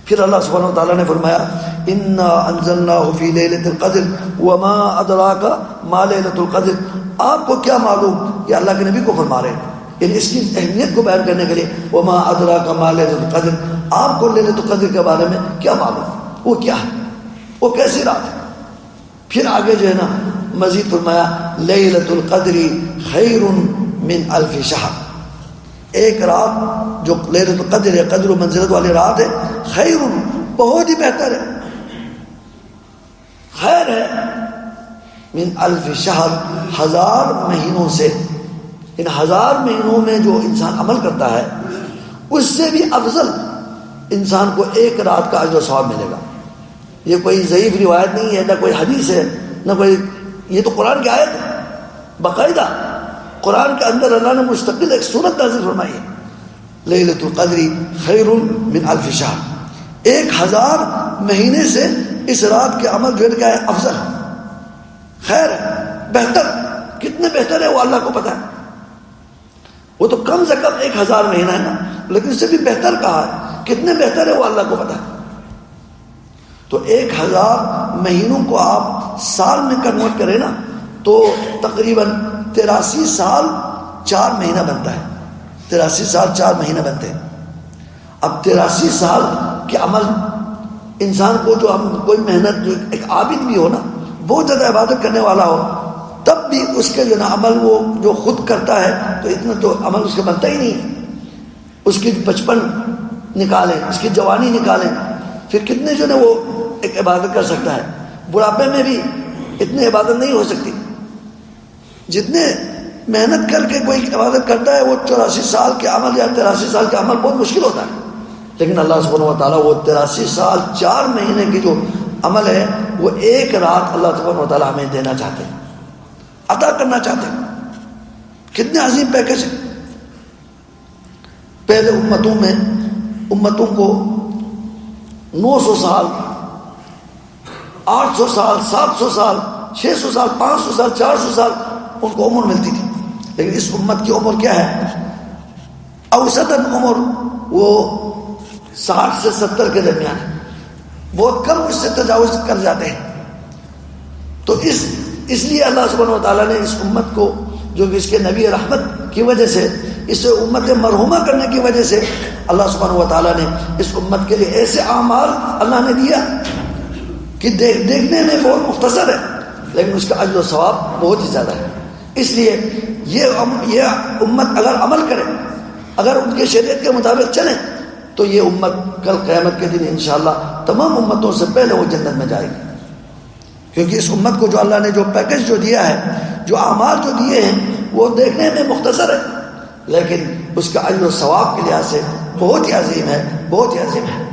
پھر اللہ سبحانہ و تعالیٰ نے فرمایا انا انزلناہ فی لیلۃ القدر وما ادراک ما لیلۃ القدر. آپ کو کیا معلوم، یہ اللہ کے نبی کو فرما رہے ہیں، یعنی اس کی اہمیت کو بیان کرنے کے لیے. وما ادراک ما لیلۃ القدر، آپ کو لیلۃ القدر کے بارے میں کیا معلوم، وہ کیا ہے، وہ کیسی رات ہے. پھر آگے جو ہے نا مزید فرمایا لیلۃ القدر خیر من الف شہر. ایک رات جو لیلۃ القدر ہے، قدر و منزلت والی رات ہے، خیر بہت ہی بہتر ہے، خیر ہے، من الف شہر 1000 مہینوں سے. ان 1000 مہینوں میں جو انسان عمل کرتا ہے اس سے بھی افضل انسان کو ایک رات کا اجر و ثواب ملے گا. یہ کوئی ضعیف روایت نہیں ہے، نہ کوئی حدیث ہے، نہ کوئی، یہ تو قرآن کی آیت ہے. باقاعدہ قرآن کے اندر اللہ نے مستقل ایک سورت نازل فرمائی ہے، لیلۃ القدر خیر من الف شہر. 1000 مہینے سے اس رات کے عمل جو ہے افضل ہے، خیر ہے، بہتر. کتنے بہتر ہے وہ اللہ کو پتہ ہے. وہ تو کم سے کم 1000 مہینہ ہے نا، لیکن اس سے بھی بہتر کہا ہے. کتنے بہتر ہے وہ اللہ کو پتہ ہے. تو 1000 مہینوں کو آپ سال میں کنورٹ کریں نا تو تقریباً 83 سال 4 مہینہ بنتا ہے. 83 سال 4 مہینہ بنتے ہیں. اب 83 سال کے عمل انسان کو، جو ہم کوئی محنت، جو ایک عابد بھی ہو نا، بہت زیادہ عبادت کرنے والا ہو، تب بھی اس کے جو نا عمل وہ جو خود کرتا ہے تو اتنا تو عمل اس کا بنتا ہی نہیں. اس کی بچپن نکالیں، اس کی جوانی نکالیں، پھر کتنے جو نا وہ ایک عبادت کر سکتا ہے. بڑھاپے میں بھی اتنی عبادت نہیں ہو سکتی. جتنے محنت کر کے کوئی عبادت کرتا ہے وہ 84 سال کے عمل یا 83 سال کے عمل بہت مشکل ہوتا ہے. لیکن اللہ سبحانہ و تعالیٰ وہ 83 سال 4 مہینے کی جو عمل ہے وہ ایک رات اللہ سبحانہ و تعالیٰ ہمیں دینا چاہتے ہیں، عطا کرنا چاہتے ہیں. کتنے عظیم پیکج ہے. پہلے امتوں کو 900 سال، 800 سال، 700 سال، 600 سال، 500 سال، 400 سال ان کو عمر ملتی تھی. لیکن اس امت کی عمر کیا ہے؟ اوسطاً عمر وہ 60 سے 70 کے درمیان ہے. بہت کم اس سے تجاوز کر جاتے ہیں. تو اس لیے اللہ سبحانہ و تعالیٰ نے اس امت کو، جو کہ اس کے نبی رحمت کی وجہ سے، اس امت مرحومہ کرنے کی وجہ سے، اللہ سبحانہ و تعالیٰ نے اس امت کے لیے ایسے اعمال اللہ نے دیا کہ دیکھنے میں بہت مختصر ہے لیکن اس کا اجر و ثواب بہت ہی زیادہ ہے. اس لیے یہ امت اگر عمل کرے، اگر ان کے شریعت کے مطابق چلے تو یہ امت کل قیامت کے دن انشاءاللہ تمام امتوں سے پہلے وہ جنت میں جائے گی. کیونکہ اس امت کو جو اللہ نے جو پیکج جو دیا ہے، جو اعمال جو دیے ہیں، وہ دیکھنے میں مختصر ہے لیکن اس کا اجر و ثواب کے لحاظ سے بہت ہی عظیم ہے، بہت ہی عظیم ہے.